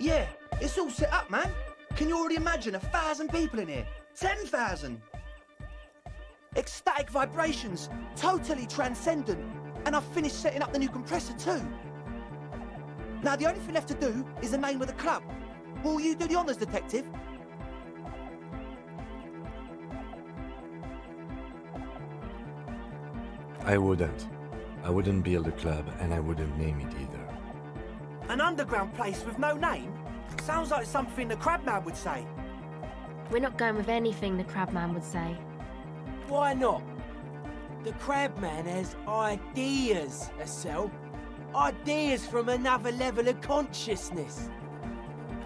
Yeah, it's all set up, man. Can you already imagine 1,000 people in here? 10,000! Ecstatic vibrations, totally transcendent. And I've finished setting up the new compressor too. Now the only thing left to do is the name of the club. Will you do the honours, detective? I wouldn't. I wouldn't build a club, and I wouldn't name it either. An underground place with no name? Sounds like something the Crabman would say. We're not going with anything the Crabman would say. Why not? The Crabman has ideas, Estelle. Ideas from another level of consciousness.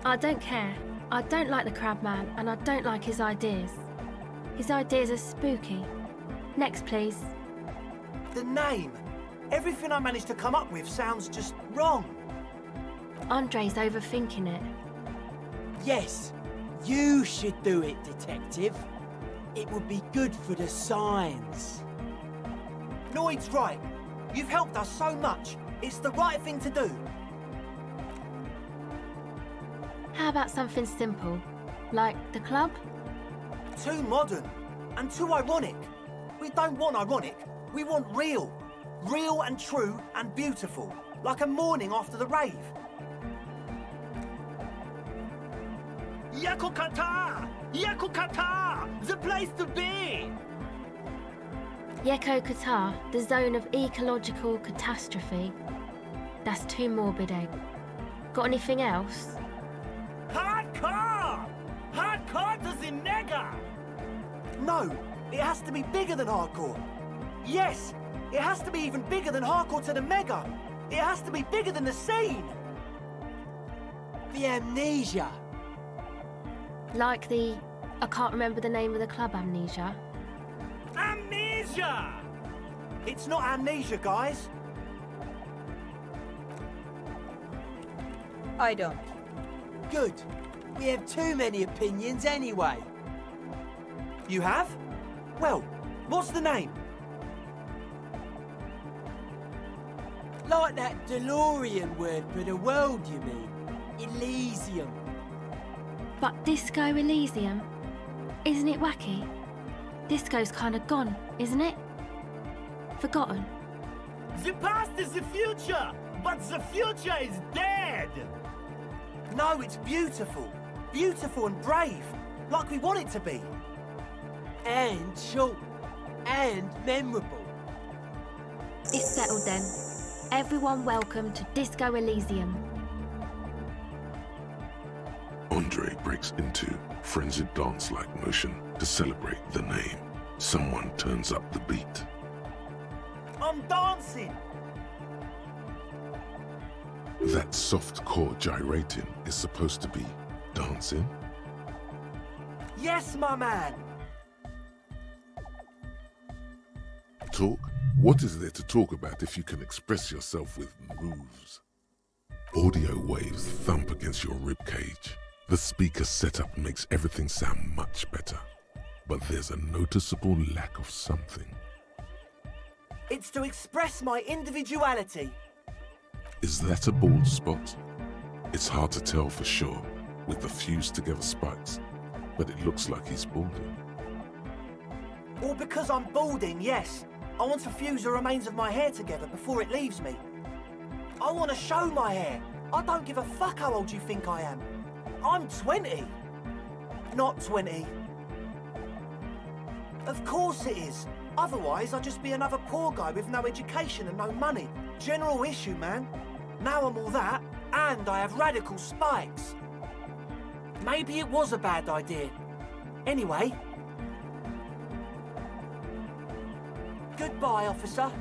I don't care. I don't like the Crabman, and I don't like his ideas. His ideas are spooky. Next, please. The name. Everything I managed to come up with sounds just wrong. Andre's overthinking it. Yes, you should do it, detective. It would be good for the signs. Lloyd's right. You've helped us so much. It's the right thing to do. How about something simple? Like the club? Too modern and too ironic. We don't want ironic. We want real. Real and true and beautiful. Like a morning after the rave. Yakokata! Yakokata! The place to be! Yeko Qatar, the zone of ecological catastrophe. That's too morbid, Egg. Got anything else? Hardcore! Hardcore to the mega! No, it has to be bigger than hardcore. Yes, it has to be even bigger than hardcore to the mega. It has to be bigger than the scene. The amnesia. Like the... I can't remember the name of the club, Amnesia. Amnesia! It's not amnesia, guys. I don't. Good. We have too many opinions anyway. You have? Well, what's the name? Like that DeLorean word for the world, you mean? Elysium. But Disco Elysium? Isn't it wacky? Disco's kind of gone, isn't it? Forgotten. The past is the future, but the future is dead! No, it's beautiful. Beautiful and brave, like we want it to be. And short. And memorable. It's settled then. Everyone welcome to Disco Elysium. Andre breaks into frenzied dance-like motion to celebrate the name. Someone turns up the beat. I'm dancing! That soft core gyrating is supposed to be dancing? Yes, my man! Talk? What is there to talk about if you can express yourself with moves? Audio waves thump against your ribcage. The speaker setup makes everything sound much better. But there's a noticeable lack of something. It's to express my individuality. Is that a bald spot? It's hard to tell for sure with the fused together spikes, but it looks like he's balding. Or because I'm balding, yes. I want to fuse the remains of my hair together before it leaves me. I want to show my hair. I don't give a fuck how old you think I am. I'm 20. Not 20. Of course it is. Otherwise, I'd just be another poor guy with no education and no money. General issue, man. Now I'm all that, and I have radical spikes. Maybe it was a bad idea. Anyway. Goodbye, officer.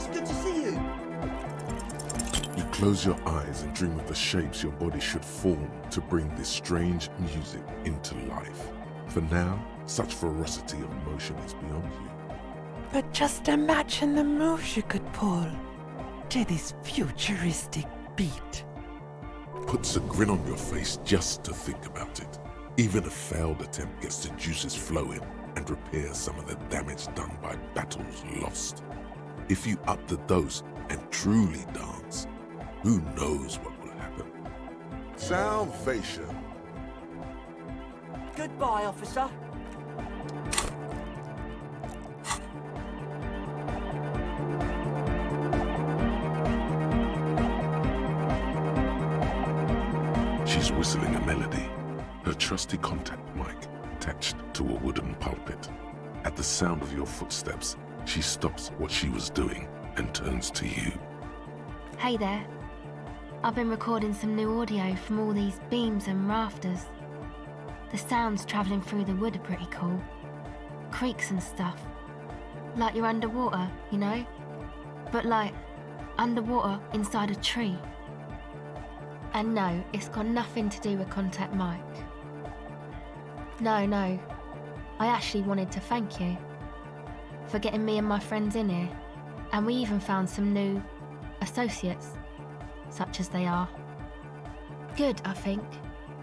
It's good to see you. You close your eyes and dream of the shapes your body should form to bring this strange music into life. For now, such ferocity of emotion is beyond you. But just imagine the moves you could pull to this futuristic beat. Puts a grin on your face just to think about it. Even a failed attempt gets the juices flowing and repairs some of the damage done by battles lost. If you up the dose and truly dance, who knows what will happen? Salvation. Goodbye, officer. She's whistling a melody, her trusty contact mic attached to a wooden pulpit. At the sound of your footsteps, she stops what she was doing and turns to you. Hey there. I've been recording some new audio from all these beams and rafters. The sounds travelling through the wood are pretty cool. Creaks and stuff. Like you're underwater, you know? But like, underwater inside a tree. And no, it's got nothing to do with Contact Mike. No, I actually wanted to thank you for getting me and my friends in here. And we even found some new associates, such as they are. Good, I think.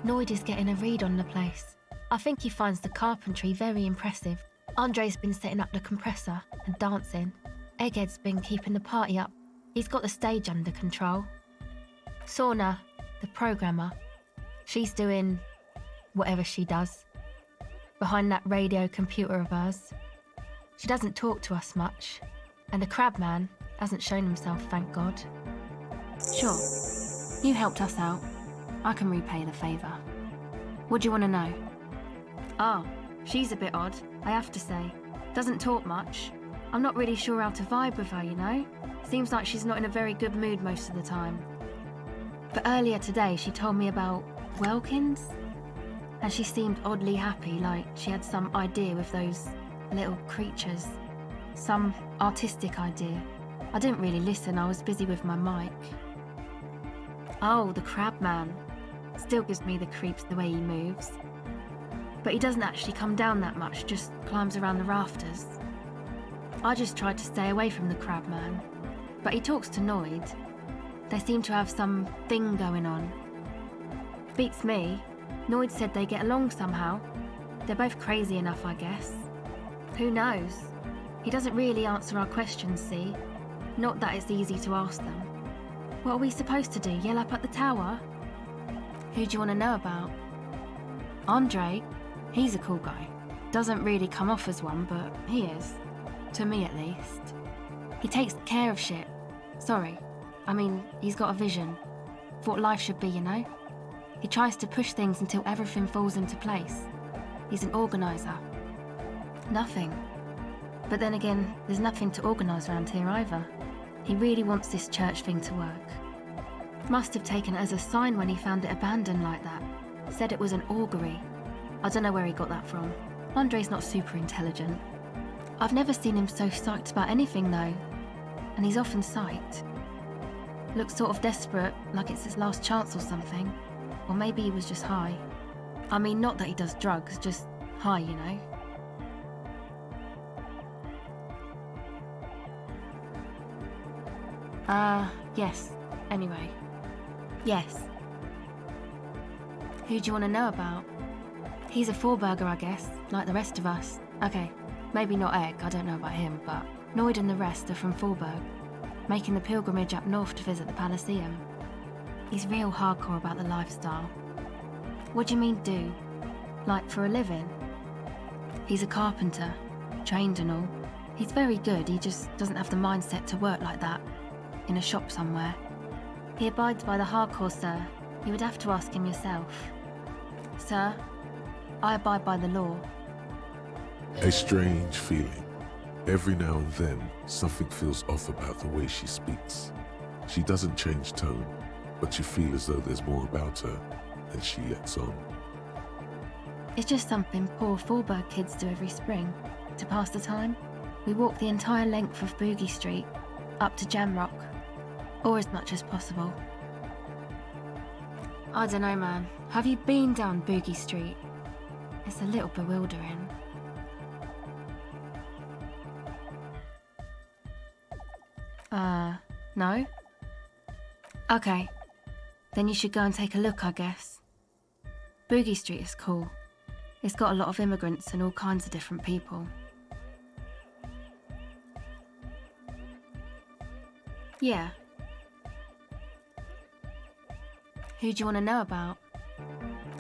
Noid is getting a read on the place. I think he finds the carpentry very impressive. Andre's been setting up the compressor and dancing. Egghead's been keeping the party up. He's got the stage under control. Sauna, the programmer, she's doing whatever she does behind that radio computer of hers. She doesn't talk to us much, and the crab man hasn't shown himself, thank God. Sure, you helped us out. I can repay the favour. What do you want to know? Oh, she's a bit odd, I have to say. Doesn't talk much. I'm not really sure how to vibe with her, you know? Seems like she's not in a very good mood most of the time. But earlier today she told me about Welkins, and she seemed oddly happy, like she had some idea with those little creatures. Some artistic idea. I didn't really listen, I was busy with my mic. Oh, the crab man. Still gives me the creeps the way he moves. But he doesn't actually come down that much, just climbs around the rafters. I just tried to stay away from the crab man. But he talks to Noid. They seem to have some thing going on. Beats me. Noid said they get along somehow. They're both crazy enough, I guess. Who knows? He doesn't really answer our questions, see? Not that it's easy to ask them. What are we supposed to do, yell up at the tower? Who do you want to know about? Andre. He's a cool guy. Doesn't really come off as one, but he is. To me, at least. He takes care of shit. Sorry. I mean, he's got a vision. For what life should be, you know? He tries to push things until everything falls into place. He's an organiser. Nothing. But then again, there's nothing to organise around here either. He really wants this church thing to work. Must have taken it as a sign when he found it abandoned like that. Said it was an augury. I don't know where he got that from. Andre's not super intelligent. I've never seen him so psyched about anything though. And he's off in sight. Looks sort of desperate, like it's his last chance or something. Or maybe he was just high. I mean, not that he does drugs, just high, you know? Yes. Anyway. Yes. Who do you want to know about? He's a Fourburger, I guess, like the rest of us. Okay, maybe not Egg, I don't know about him, but Noid and the rest are from Fourburg, making the pilgrimage up north to visit the Palaceum. He's real hardcore about the lifestyle. What do you mean do? Like for a living? He's a carpenter, trained and all. He's very good, he just doesn't have the mindset to work like that, in a shop somewhere. He abides by the hardcore, sir. You would have to ask him yourself. Sir, I abide by the law. A strange feeling. Every now and then, something feels off about the way she speaks. She doesn't change tone, but you feel as though there's more about her than she lets on. It's just something poor Fourburg kids do every spring, to pass the time. We walk the entire length of Boogie Street, up to Jamrock, or as much as possible. I don't know, man. Have you been down Boogie Street? It's a little bewildering. No? Okay. Then you should go and take a look, I guess. Boogie Street is cool. It's got a lot of immigrants and all kinds of different people. Yeah. Who do you want to know about?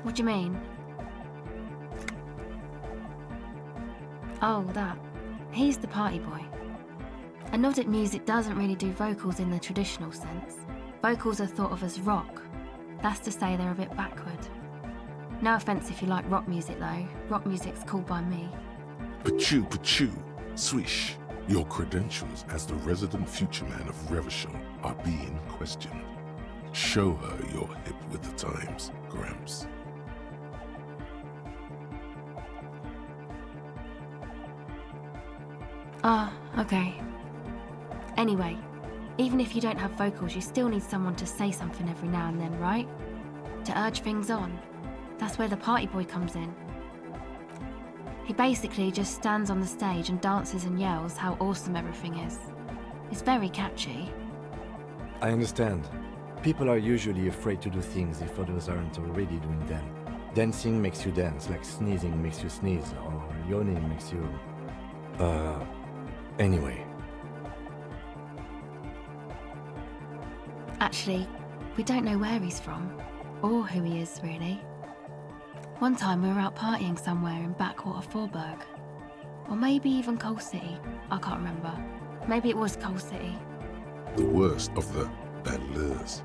What do you mean? Oh, that. He's the party boy. And Nordic music doesn't really do vocals in the traditional sense. Vocals are thought of as rock. That's to say they're a bit backward. No offence if you like rock music though. Rock music's cool by me. Pachoo, swish. Your credentials as the resident future man of Revachol are being questioned. Show her you're hip with the times, Gramps. Okay. Anyway, even if you don't have vocals, you still need someone to say something every now and then, right? To urge things on. That's where the party boy comes in. He basically just stands on the stage and dances and yells how awesome everything is. It's very catchy. I understand. People are usually afraid to do things if others aren't already doing them. Dancing makes you dance, like sneezing makes you sneeze, or yawning makes you... Anyway. Actually, we don't know where he's from, or who he is, really. One time we were out partying somewhere in backwater Forburg. Or maybe even Coal City, I can't remember. Maybe it was Coal City. The worst of the Banlieues.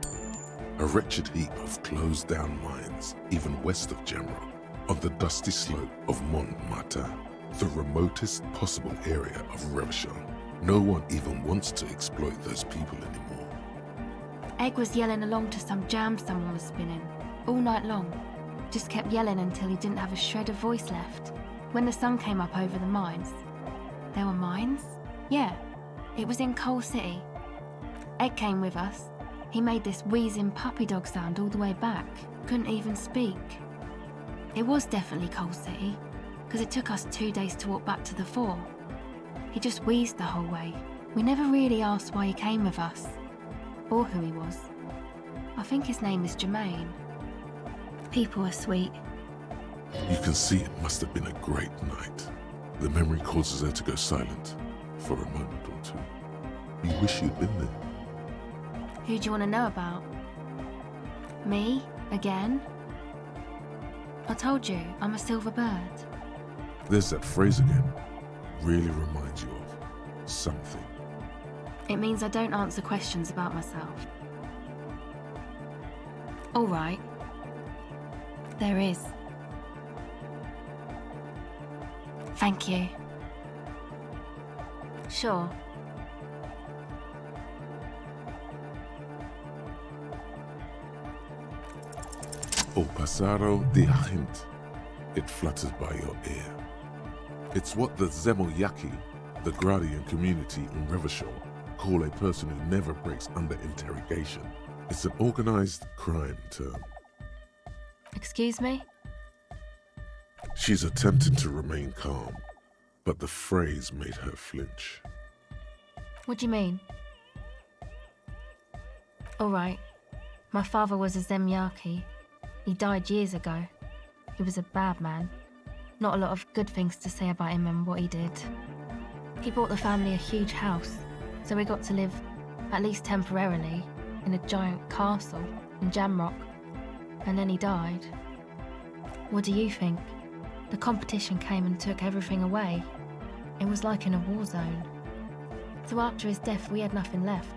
A wretched heap of closed-down mines, even west of Jamrock, on the dusty slope of Montmartin, the remotest possible area of Revachol. No one even wants to exploit those people anymore. Egg was yelling along to some jam someone was spinning, all night long. Just kept yelling until he didn't have a shred of voice left. When the sun came up over the mines. There were mines? Yeah, it was in Coal City. Egg came with us. He made this wheezing puppy dog sound all the way back. Couldn't even speak. It was definitely Coal City, because it took us 2 days to walk back to the fort. He just wheezed the whole way. We never really asked why he came with us, or who he was. I think his name is Jermaine. People are sweet. You can see it must have been a great night. The memory causes her to go silent for a moment or two. You wish you'd been there. Who do you want to know about? Me? Again? I told you, I'm a silver bird. There's that phrase again. Really reminds you of something. It means I don't answer questions about myself. All right. There is. Thank you. Sure. O pasaro de agent. It flutters by your ear. It's what the Zemoyaki, the Gradian community in Revachol, call a person who never breaks under interrogation. It's an organized crime term. Excuse me? She's attempting to remain calm, but the phrase made her flinch. What do you mean? All right. My father was a Zemyaki. He died years ago. He was a bad man. Not a lot of good things to say about him and what he did. He bought the family a huge house, so we got to live, at least temporarily, in a giant castle in Jamrock. And then he died. What do you think? The competition came and took everything away. It was like in a war zone. So after his death, we had nothing left,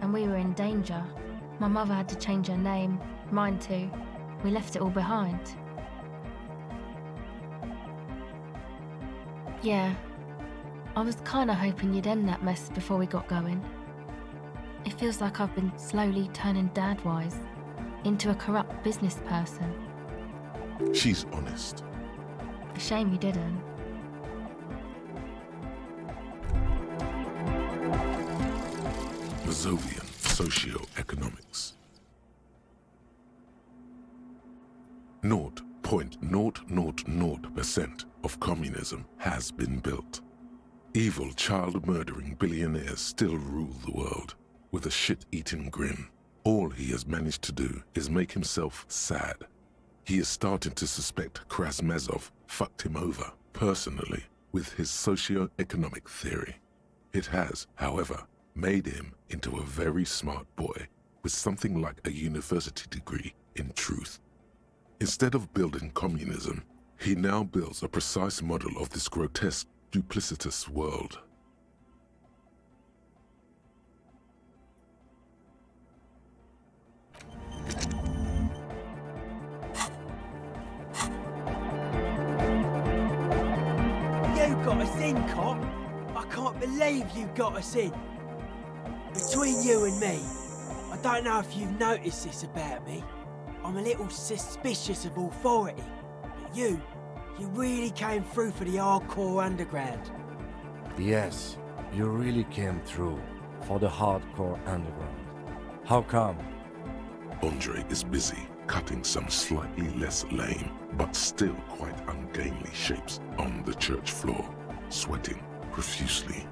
and we were in danger. My mother had to change her name, mine too. We left it all behind. Yeah, I was kinda hoping you'd end that mess before we got going. It feels like I've been slowly turning dad-wise into a corrupt business person. She's honest. A shame you didn't. Mazovian socio-economics. 0.000% of communism has been built. Evil, child-murdering billionaires still rule the world with a shit-eating grin. All he has managed to do is make himself sad. He is starting to suspect Krasmazov fucked him over, personally, with his socio-economic theory. It has, however, made him into a very smart boy with something like a university degree in truth. Instead of building communism, he now builds a precise model of this grotesque, duplicitous world. You got us in, cop. I can't believe you got us in. Between you and me, I don't know if you've noticed this about me. I'm a little suspicious of authority. But you really came through for the hardcore underground. Yes, you really came through for the hardcore underground. How come? Andre is busy cutting some slightly less lame, but still quite ungainly shapes on the church floor, sweating profusely.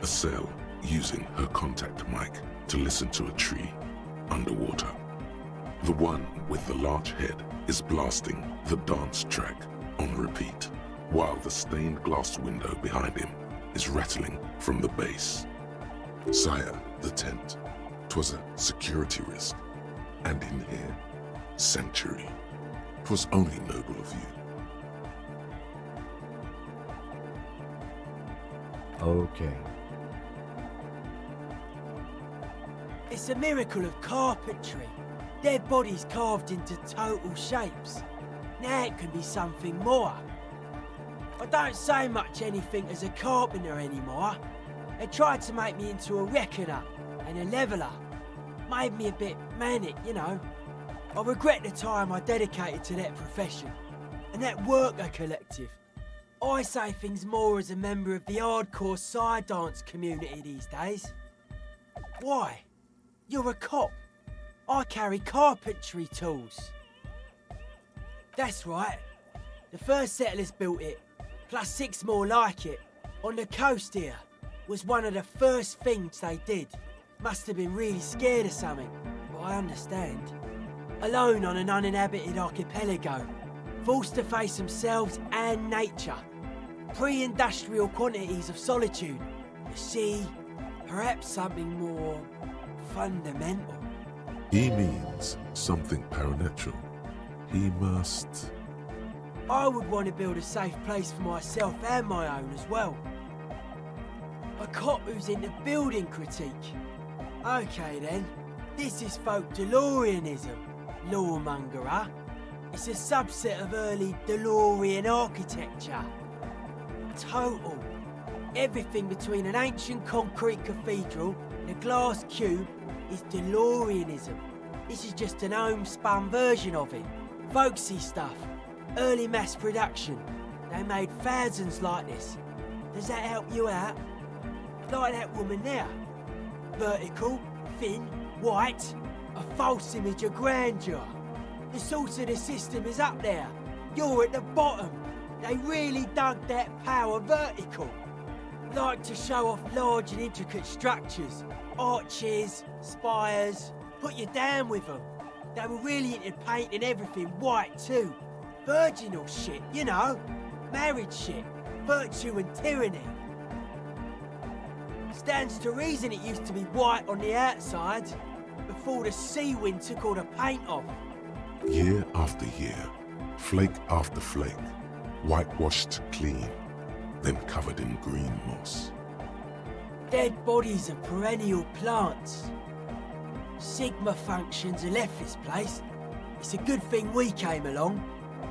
Estelle using her contact mic to listen to a tree underwater. The one with the large head is blasting the dance track on repeat, while the stained glass window behind him is rattling from the bass. Sire, the tent. 'Twas a security risk. And in here, sanctuary. 'Twas only noble of you. Okay. It's a miracle of carpentry. Dead bodies carved into total shapes. Now it can be something more. I don't say much anything as a carpenter anymore. They tried to make me into a reckoner and a leveller. Made me a bit manic, you know. I regret the time I dedicated to that profession and that worker collective. I say things more as a member of the hardcore side dance community these days. Why? You're a cop. I carry carpentry tools. That's right. The first settlers built it, plus 6 more like it, on the coast here. Was one of the first things they did. Must have been really scared of something, but I understand. Alone on an uninhabited archipelago, forced to face themselves and nature. Pre-industrial quantities of solitude. The sea, perhaps something more fundamental. He means something paranatural. He must... I would want to build a safe place for myself and my own as well. A cop who's into building critique. Okay then, this is folk DeLoreanism, lawmongerer. It's a subset of early DeLorean architecture. Total. Everything between an ancient concrete cathedral and a glass cube is DeLoreanism. This is just an homespun version of it. Folksy stuff. Early mass production. They made thousands like this. Does that help you out? Like that woman there. Vertical, thin, white. A false image of grandeur. The source of the system is up there. You're at the bottom. They really dug that power vertical. Like to show off large and intricate structures. Arches, spires. Put you down with them. They were really into painting everything white too. Virginal shit, you know. Marriage shit. Virtue and tyranny. Stands to reason it used to be white on the outside before the sea wind took all the paint off. Year after year, flake after flake, whitewashed clean, then covered in green moss. Dead bodies of perennial plants. Sigma functions have left this place. It's a good thing we came along.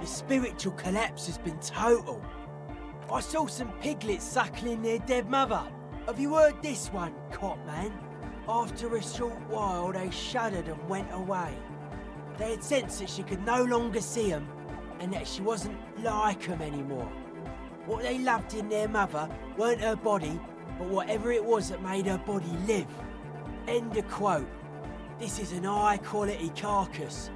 The spiritual collapse has been total. I saw some piglets suckling their dead mother. Have you heard this one, cop man? After a short while, they shuddered and went away. They had sensed that she could no longer see them, and that she wasn't like them anymore. What they loved in their mother weren't her body, but whatever it was that made her body live. End of quote. This is an high-quality carcass.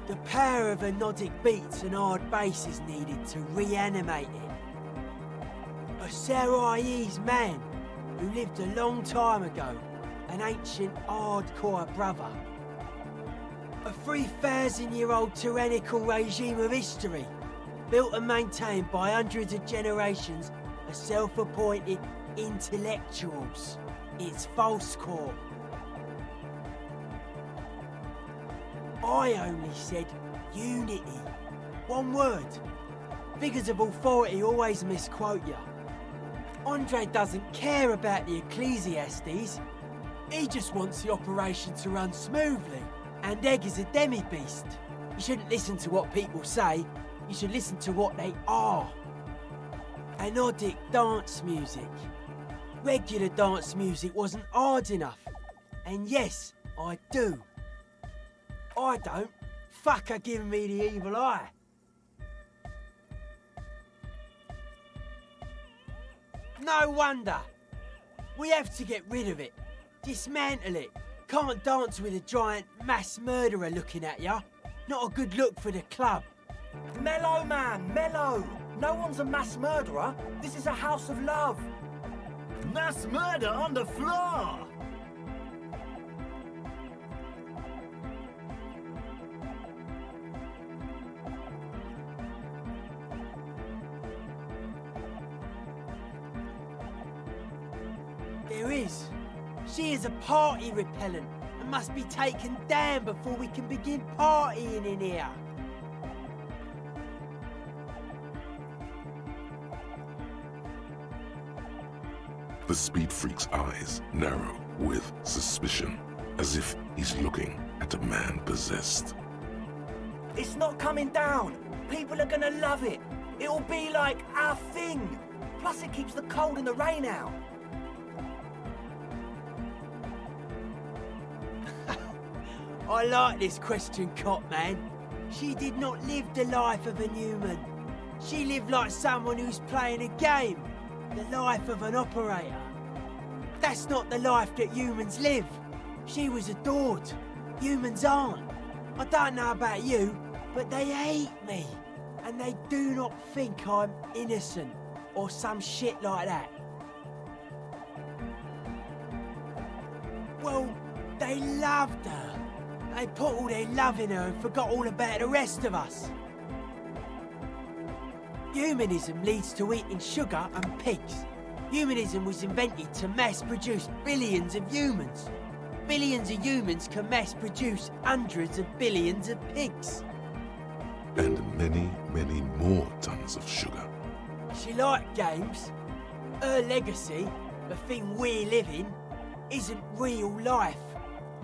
The power of anodic beats and hard bass is needed to reanimate it. A Sarais man who lived a long time ago, an ancient hardcore brother. A 3,000-year-old tyrannical regime of history, built and maintained by hundreds of generations of self-appointed intellectuals. It's false core. I only said unity. One word. Figures of authority always misquote you. Andre doesn't care about the Ecclesiastes. He just wants the operation to run smoothly. And Egg is a demi-beast. You shouldn't listen to what people say. You should listen to what they are. Anodic dance music. Regular dance music wasn't hard enough. And yes, I do. I don't. Fuck her giving me the evil eye. No wonder. We have to get rid of it. Dismantle it. Can't dance with a giant mass murderer looking at ya. Not a good look for the club. Mellow, man, mellow. No one's a mass murderer. This is a house of love. Mass murder on the floor! There is. She is a party repellent and must be taken down before we can begin partying in here. The speed freak's eyes narrow with suspicion, as if he's looking at a man possessed. It's not coming down. People are gonna love it. It'll be like our thing. Plus it keeps the cold and the rain out. I like this question, Cop Man. She did not live the life of a human. She lived like someone who's playing a game. The life of an operator. That's not the life that humans live. She was adored. Humans aren't. I don't know about you, but they hate me. And they do not think I'm innocent or some shit like that. Well, they loved her. They put all their love in her and forgot all about the rest of us. Humanism leads to eating sugar and pigs. Humanism was invented to mass-produce billions of humans. Billions of humans can mass-produce hundreds of billions of pigs. And many, many more tons of sugar. She liked games. Her legacy, the thing we live in, isn't real life.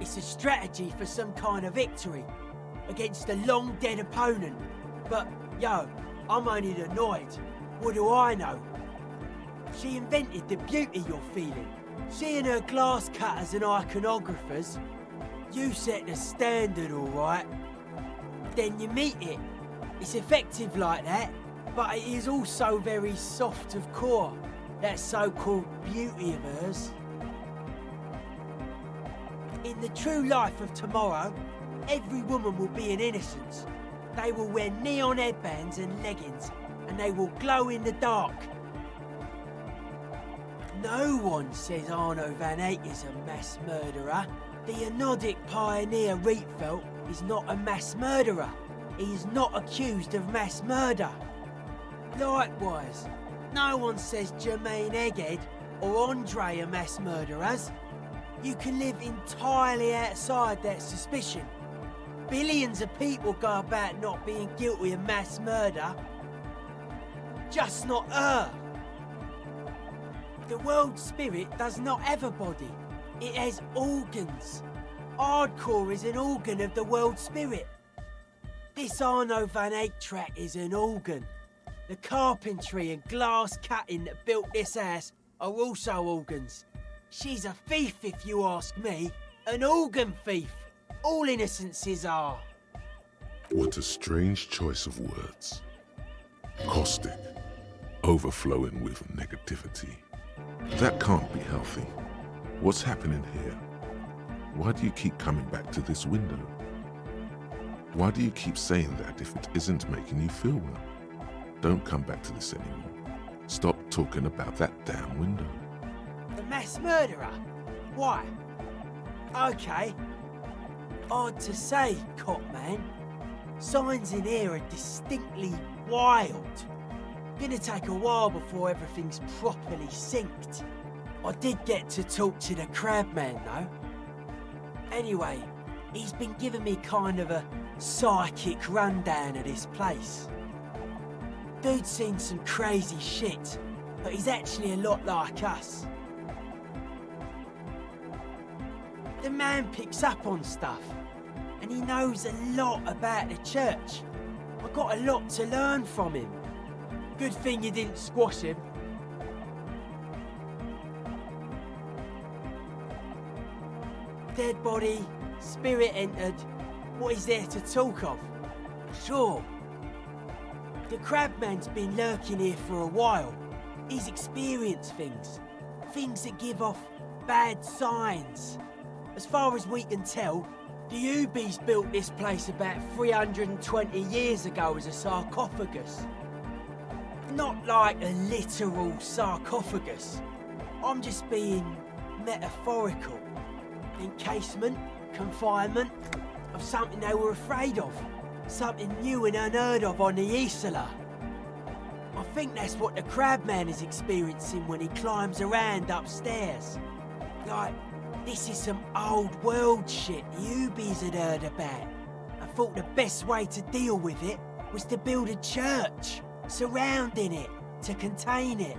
It's a strategy for some kind of victory against a long-dead opponent. But, yo, I'm only annoyed. What do I know? She invented the beauty you're feeling. She and her glass cutters and iconographers. You set the standard, all right. Then you meet it. It's effective like that, but it is also very soft of core. That so-called beauty of hers. In the true life of tomorrow, every woman will be an innocence. They will wear neon headbands and leggings, and they will glow in the dark. No one says Arno van Eyck is a mass murderer. The anodic pioneer Rietveld is not a mass murderer. He is not accused of mass murder. Likewise, no one says Jermaine Egghead or Andre are mass murderers. You can live entirely outside that suspicion. Billions of people go about not being guilty of mass murder. Just not her. The world spirit does not have a body. It has organs. Hardcore is an organ of the world spirit. This Arno van Eyck track is an organ. The carpentry and glass cutting that built this house are also organs. She's a thief, if you ask me. An organ thief. All innocences are. What a strange choice of words. Caustic, overflowing with negativity. That can't be healthy. What's happening here? Why do you keep coming back to this window? Why do you keep saying that if it isn't making you feel well? Don't come back to this anymore. Stop talking about that damn window. The mass murderer? Why? Okay. Hard to say, cop man. Signs in here are distinctly wild. Gonna take a while before everything's properly synced. I did get to talk to the crab man though. Anyway, he's been giving me kind of a psychic rundown of this place. Dude's seen some crazy shit, but he's actually a lot like us. The man picks up on stuff, and he knows a lot about the church. I got a lot to learn from him. Good thing you didn't squash him. Dead body, spirit entered. What is there to talk of? Sure. The crabman's been lurking here for a while. He's experienced things. Things that give off bad signs. As far as we can tell, the Ubies built this place about 320 years ago as a sarcophagus. Not like a literal sarcophagus. I'm just being metaphorical. Encasement, confinement of something they were afraid of. Something new and unheard of on the Isla. I think that's what the crabman is experiencing when he climbs around upstairs. Like, this is some old world shit the Ubies had heard about. I thought the best way to deal with it was to build a church surrounding it to contain it.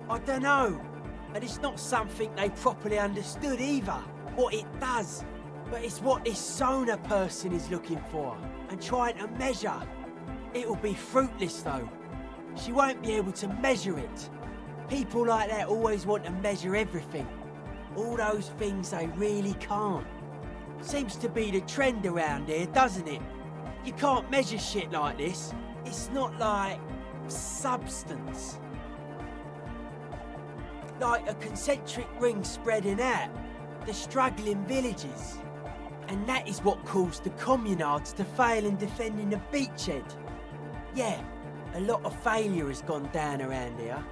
I don't know, and it's not something they properly understood either, what it does. But it's what this Sona person is looking for and trying to measure. It'll be fruitless though. She won't be able to measure it. People like that always want to measure everything. All those things they really can't. Seems to be the trend around here, doesn't it? You can't measure shit like this. It's not like substance. Like a concentric ring spreading out. The struggling villages. And that is what caused the communards to fail in defending the beachhead. Yeah, a lot of failure has gone down around here.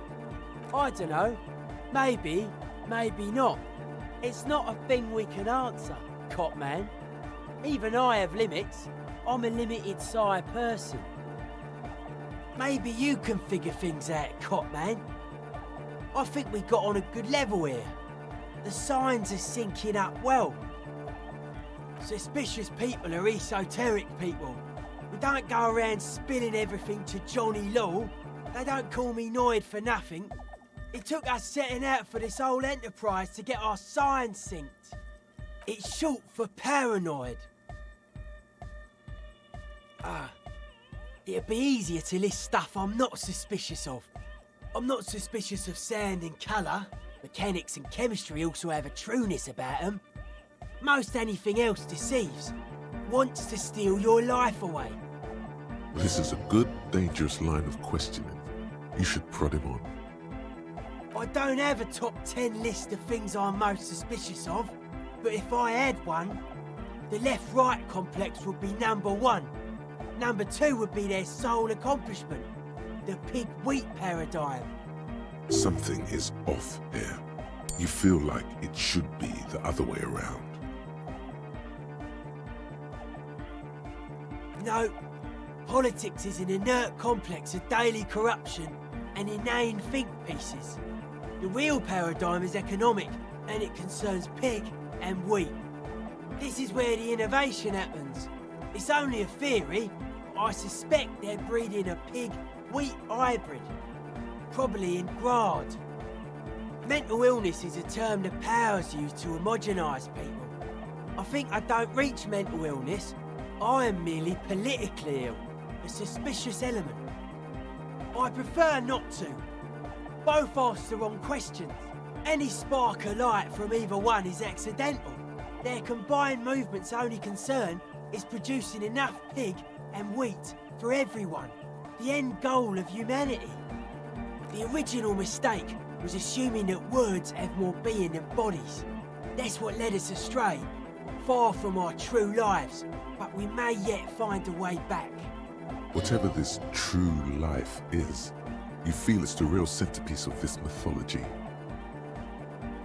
I don't know. Maybe, maybe not. It's not a thing we can answer, cop man. Even I have limits. I'm a limited-size person. Maybe you can figure things out, cop man. I think we got on a good level here. The signs are syncing up well. Suspicious people are esoteric people. We don't go around spilling everything to Johnny Law. They don't call me Noid for nothing. It took us setting out for this whole enterprise to get our signs synced. It's short for paranoid. It'd be easier to list stuff I'm not suspicious of. I'm not suspicious of sound and colour. Mechanics and chemistry also have a trueness about them. Most anything else deceives. Wants to steal your life away. This is a good, dangerous line of questioning. You should prod him on. I don't have a top 10 list of things I'm most suspicious of, but if I had one, the left-right complex would be number 1. Number 2 would be their sole accomplishment, the pig-wheat paradigm. Something is off here. You feel like it should be the other way around. No, politics is an inert complex of daily corruption and inane think pieces. The real paradigm is economic, and it concerns pig and wheat. This is where the innovation happens. It's only a theory, but I suspect they're breeding a pig-wheat hybrid. Probably in Grad. Mental illness is a term the powers use to homogenise people. I think I don't reach mental illness. I am merely politically ill, a suspicious element. I prefer not to. Both ask the wrong questions. Any spark of light from either one is accidental. Their combined movement's only concern is producing enough pig and wheat for everyone. The end goal of humanity. The original mistake was assuming that words have more being than bodies. That's what led us astray, far from our true lives, but we may yet find a way back. Whatever this true life is, you feel it's the real centerpiece of this mythology.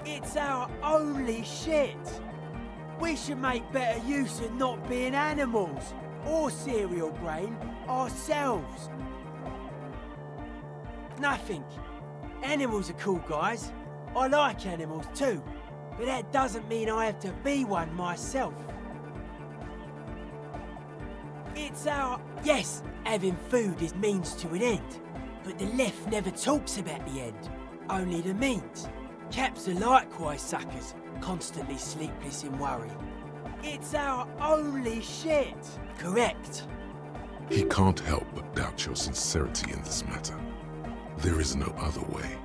It's our only shit. We should make better use of not being animals or cereal brain ourselves. Nothing. Animals are cool, guys. I like animals too, but that doesn't mean I have to be one myself. It's our... Yes, having food is means to an end, but the left never talks about the end, only the means. Caps are likewise suckers, constantly sleepless in worry. It's our only shit. Correct. He can't help but doubt your sincerity in this matter. There is no other way.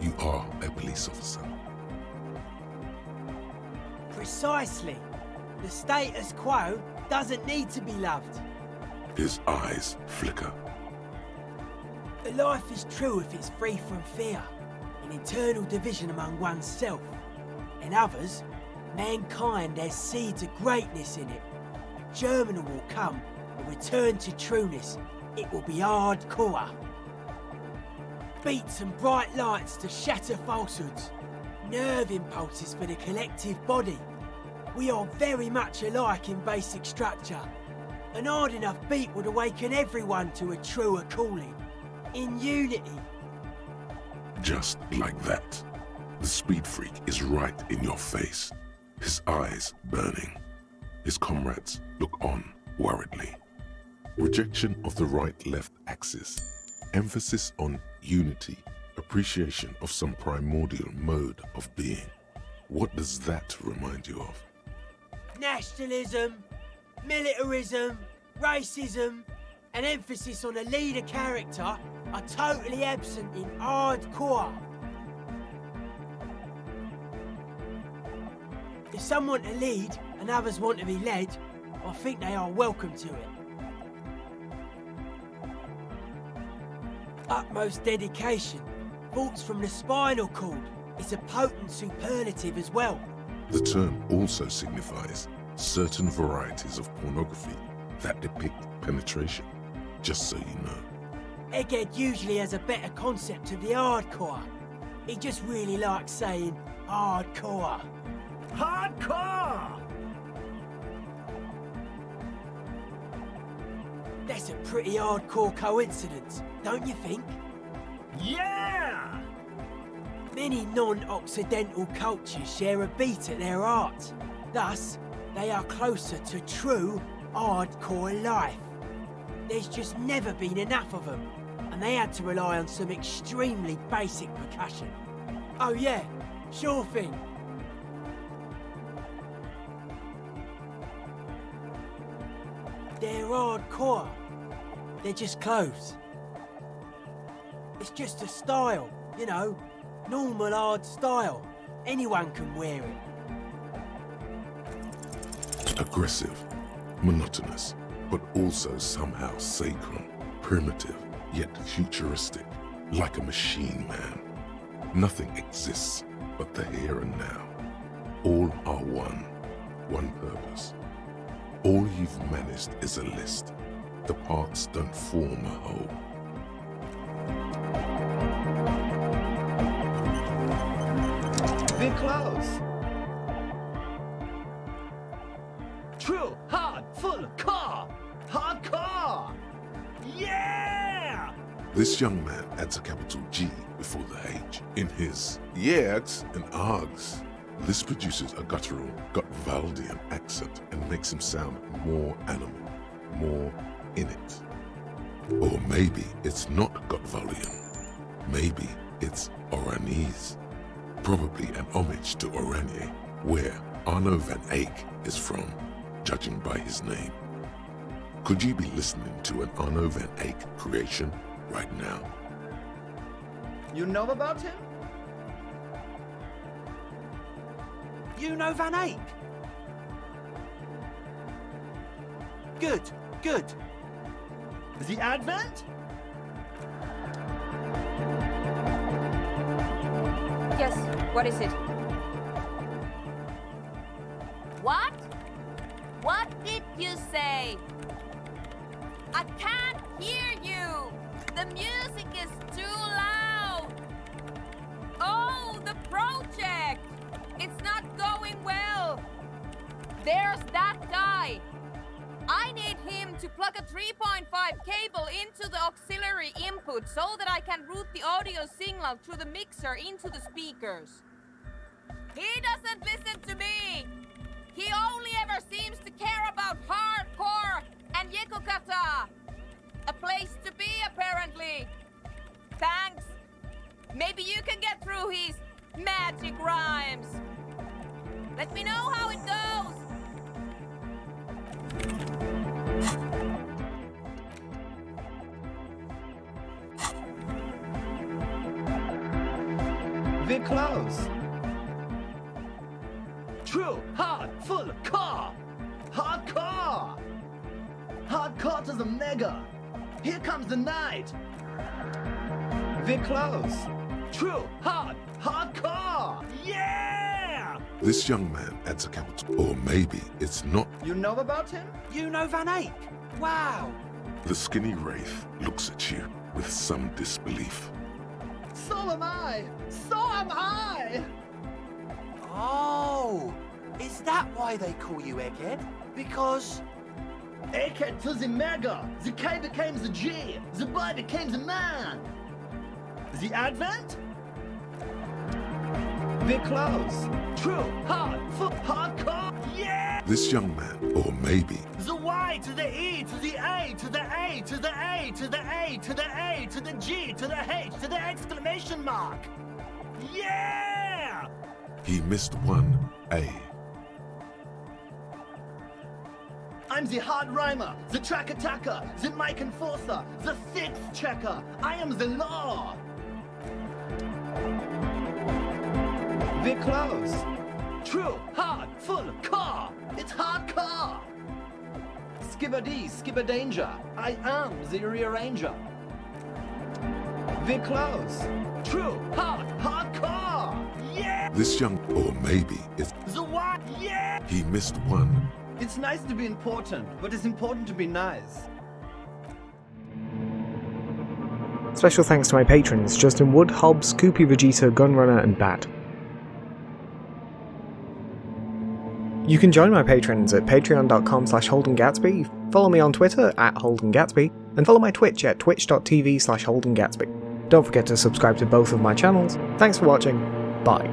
You are a police officer. Precisely. The status quo doesn't need to be loved. His eyes flicker. The life is true if it's free from fear, an internal division among oneself. In others, mankind has seeds of greatness in it. A germinal will come, a return to trueness. It will be hardcore. Beats and bright lights to shatter falsehoods. Nerve impulses for the collective body. We are very much alike in basic structure. An hard enough beat would awaken everyone to a truer calling. In unity. Just like that. The speed freak is right in your face. His eyes burning. His comrades look on worriedly. Rejection of the right-left axis. Emphasis on unity. Appreciation of some primordial mode of being. What does that remind you of? Nationalism, militarism, racism, an emphasis on a leader character are totally absent in hardcore. If some want to lead and others want to be led, I think they are welcome to it. Utmost dedication, thoughts from the spinal cord, is a potent superlative as well. The term also signifies certain varieties of pornography that depict penetration, just so you know. Egghead usually has a better concept of the hardcore. He just really likes saying hardcore. Hardcore! That's a pretty hardcore coincidence, don't you think? Yeah! Many non-Occidental cultures share a beat at their art. Thus, they are closer to true hardcore life. There's just never been enough of them, and they had to rely on some extremely basic percussion. Oh yeah, sure thing. They're hardcore. They're just clothes. It's just a style, you know, normal hard style. Anyone can wear it. Aggressive, monotonous, but also somehow sacred, primitive, yet futuristic, like a machine man. Nothing exists but the here and now. All are one purpose. All you've managed is a list. The parts don't form a whole. Big clothes. True, hard, full car! Hardcore! Yeah! This young man adds a capital G before the H in his yegs and args. This produces a guttural, Gutwaldian accent and makes him sound more animal, more in it. Or maybe it's not Gutwaldian. Maybe it's Oranese. Probably an homage to Oranje, where Arno van Eyck is from, judging by his name. Could you be listening to an Arno van Eyck creation right now? You know about him? You know Van Eyck? Good, good. The Advent? Yes, what is it? What? What did you say? I can't hear you! The music is too loud! Oh, the project! It's not going well! There's that guy! I need him to plug a 3.5 cable into the auxiliary input so that I can route the audio signal through the mixer into the speakers. He doesn't listen to me! He only ever seems to care about hardcore and yekukata. A place to be, apparently. Thanks. Maybe you can get through his magic rhymes. Let me know how it goes. We're close. True, hard, full, car. Hardcore. Hardcore to the mega. Here comes the night. We're close. True, hard, hardcore. Yeah! This young man adds a capital. Or maybe it's not. You know about him? You know Van Eyck? Wow. The skinny wraith looks at you with some disbelief. So am I. So am I. Oh, is that why they call you Egghead? Because... Egghead to the mega. The K became the G. The boy became the man. The Advent? We're close. True, hard, full, hardcore. Yeah! This young man, or maybe The Y to the E to the A to the A to the A to the A to the A to the G to the H to the exclamation mark. Yeah! he missed one A. I'm the hard rhymer, the track attacker, the mic enforcer, the sixth checker. I am the law. We're close. True, hard, full, car. It's hardcore. Skibber-dee, skibber danger. I am the rearranger. We're close. True, hard, hardcore. Yeah! This young, or maybe it's The what? Yeah! he missed one. It's nice to be important, but it's important to be nice. Special thanks to my patrons Justin Wood, Hobbs, Koopy Vegeta, Gunrunner and Bat. You can join my patrons at patreon.com/HoldenGatsby, follow me on Twitter at HoldenGatsby, and follow my Twitch at twitch.tv/HoldenGatsby. Don't forget to subscribe to both of my channels. Thanks for watching, bye.